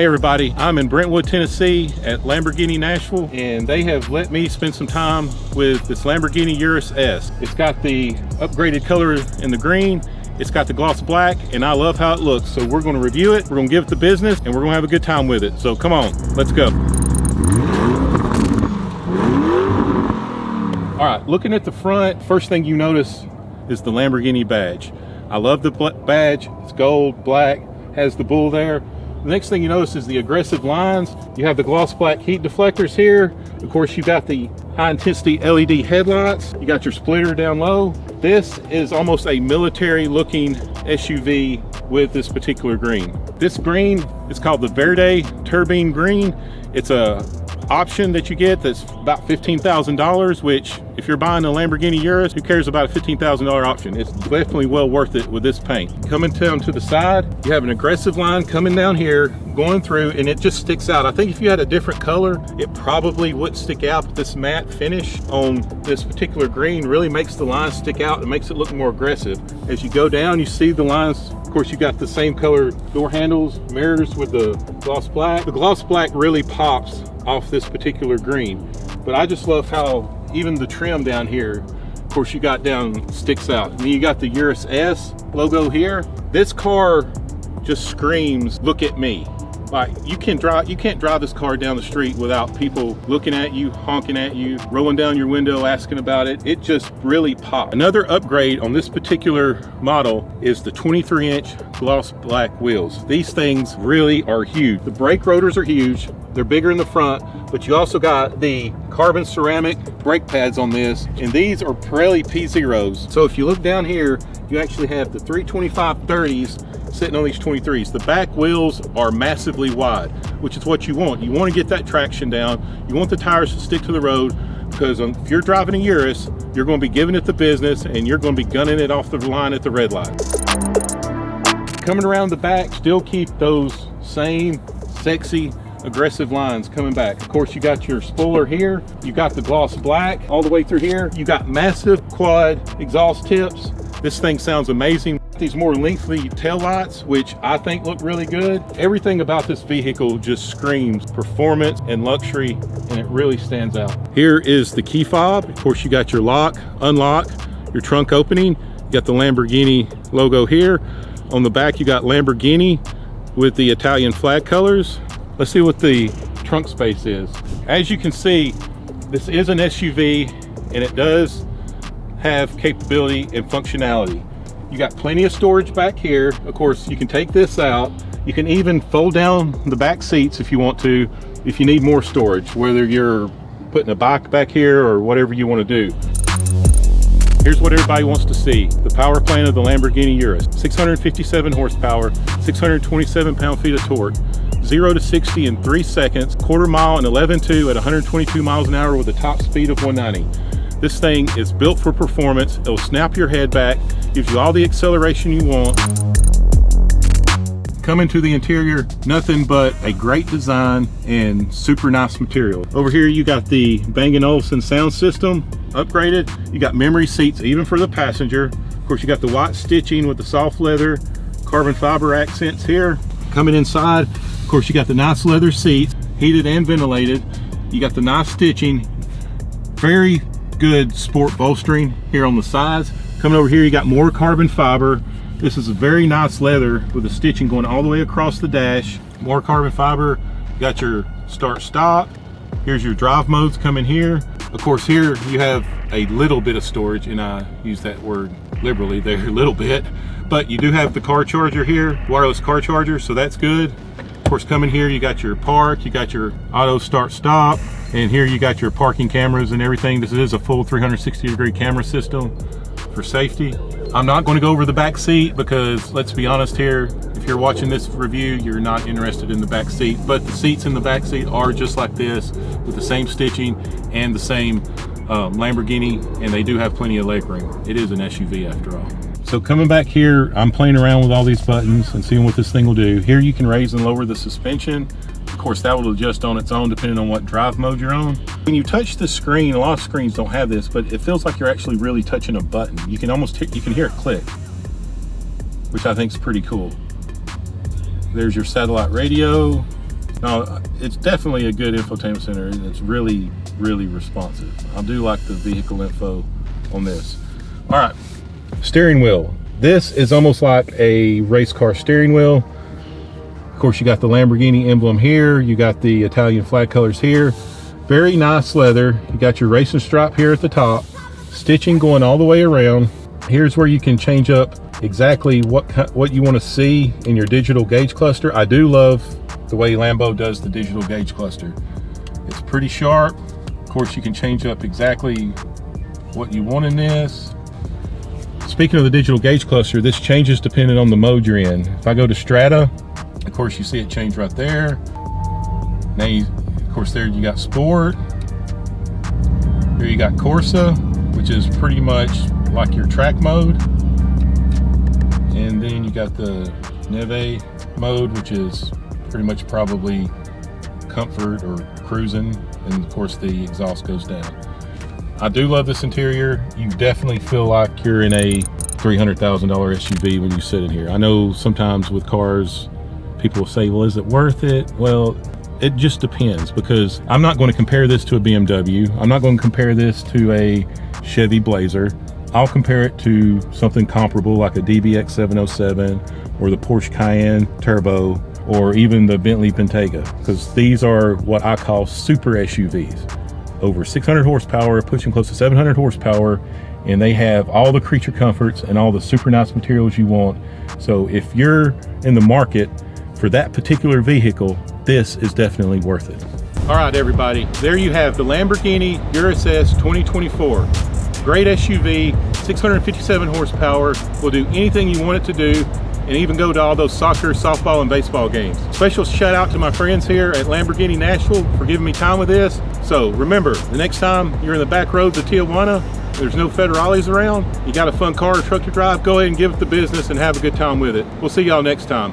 Hey everybody, I'm in Brentwood, Tennessee at Lamborghini Nashville, and they have let me spend some time with this Lamborghini Urus S. It's got the upgraded color in the green, it's got the gloss black, and I love how it looks. So we're gonna review it, we're gonna give it the business, and we're gonna have a good time with it. So come on, let's go. All right, looking at the front, first thing you notice is the Lamborghini badge. I love the badge, it's gold, black, has the bull there. The next thing you notice is the aggressive lines. You have the gloss black heat deflectors here. Of course, you've got the high intensity LED headlights. You got your splitter down low. This is almost a military looking SUV with this particular green. This green is called the Verde Turbine green. It's a option that you get that's about $15,000, which if you're buying a Lamborghini Urus, who cares about a $15,000 option? It's definitely well worth it with this paint. Coming down to the side, you have an aggressive line coming down here, going through, and it just sticks out. I think if you had a different color, it probably wouldn't stick out, but this matte finish on this particular green really makes the line stick out and makes it look more aggressive. As you go down, you see the lines. Of course, you got the same color door handles, mirrors with the gloss black. The gloss black really pops off this particular green, but I just love how even the trim down here, of course, you got down sticks out. And then you got the Urus S logo here. This car just screams, look at me. Like, you can't drive this car down the street without people looking at you, honking at you, rolling down your window, asking about it. It just really pops. Another upgrade on this particular model is the 23-inch gloss black wheels. These things really are huge. The brake rotors are huge. They're bigger in the front, but you also got the carbon ceramic brake pads on this, and these are Pirelli P0s. So if you look down here, you actually have the 325/30s sitting on these 23s. The back wheels are massively wide, which is what you want. You want to get that traction down. You want the tires to stick to the road, because if you're driving a Urus, you're going to be giving it the business and you're going to be gunning it off the line at the red light. Coming around the back, still keep those same sexy aggressive lines coming back. Of course, you got your spoiler here. You got the gloss black all the way through here. You got massive quad exhaust tips. This thing sounds amazing. These more lengthy tail lights, which I think look really good. Everything about this vehicle just screams performance and luxury, and it really stands out. Here is the key fob. Of course, you got your lock, unlock, your trunk opening. You got the Lamborghini logo here. On the back, you got Lamborghini with the Italian flag colors. Let's see what the trunk space is. As you can see, this is an SUV, and it does have capability and functionality. You got plenty of storage back here. Of course, you can take this out. You can even fold down the back seats if you want to, if you need more storage, whether you're putting a bike back here or whatever you want to do. Here's what everybody wants to see. The power plant of the Lamborghini Urus. 657 horsepower, 627 pound-feet of torque, 0 to 60 in 3 seconds, quarter mile in 11.2 at 122 miles an hour with a top speed of 190. This thing is built for performance. It'll snap your head back, gives you all the acceleration you want. Coming to the interior, nothing but a great design and super nice material. Over here, you got the Bang & Olufsen sound system upgraded. You got memory seats even for the passenger. Of course, you got the white stitching with the soft leather, carbon fiber accents here. Coming inside, of course, you got the nice leather seats, heated and ventilated. You got the nice stitching, very good sport bolstering here on the sides. Coming over here, you got more carbon fiber. This is a very nice leather with the stitching going all the way across the dash. More carbon fiber. You got your start stop. Here's your drive modes coming here. Of course, here you have a little bit of storage, and I use that word liberally there, a little bit, but you do have the car charger here, wireless car charger, so that's good. Of course, coming here, you got your park, you got your auto start stop, and here you got your parking cameras and everything. This is a full 360-degree camera system for safety. I'm not going to go over the back seat because, let's be honest here, if you're watching this review, you're not interested in the back seat, but the seats in the back seat are just like this with the same stitching and the same Lamborghini, and they do have plenty of legroom. It is an SUV after all. So coming back here, I'm playing around with all these buttons and seeing what this thing will do. Here you can raise and lower the suspension. Of course, that will adjust on its own depending on what drive mode you're on. When you touch the screen, a lot of screens don't have this, but it feels like you're actually really touching a button. You can almost you can hear it click, which I think is pretty cool. There's your satellite radio. No, it's definitely a good infotainment center. It's really, really responsive. I do like the vehicle info on this. All right, steering wheel. This is almost like a race car steering wheel. Of course, you got the Lamborghini emblem here. You got the Italian flag colors here. Very nice leather. You got your racing stripe here at the top. Stitching going all the way around. Here's where you can change up exactly what you want to see in your digital gauge cluster. I do love the way Lambo does the digital gauge cluster. It's pretty sharp. Of course, you can change up exactly what you want in this. Speaking of the digital gauge cluster, this changes depending on the mode you're in. If I go to Strata, of course, you see it change right there. Now, of course, there you got Sport. Here you got Corsa, which is pretty much like your track mode. And then you got the Neve mode, which is pretty much probably comfort or cruising. And of course, the exhaust goes down. I do love this interior. You definitely feel like you're in a $300,000 SUV when you sit in here. I know sometimes with cars, people will say, well, is it worth it? Well, it just depends, because I'm not going to compare this to a BMW. I'm not going to compare this to a Chevy Blazer. I'll compare it to something comparable like a DBX 707 or the Porsche Cayenne Turbo, or even the Bentley Bentayga, because these are what I call super SUVs. Over 600 horsepower, pushing close to 700 horsepower, and they have all the creature comforts and all the super nice materials you want. So if you're in the market for that particular vehicle, this is definitely worth it. All right, everybody, there you have the Lamborghini Urus S 2024. Great SUV, 657 horsepower, will do anything you want it to do, and even go to all those soccer, softball, and baseball games. Special shout out to my friends here at Lamborghini Nashville for giving me time with this. So remember, the next time you're in the back roads of Tijuana, there's no federales around, you got a fun car or truck to drive, go ahead and give it the business and have a good time with it. We'll see y'all next time.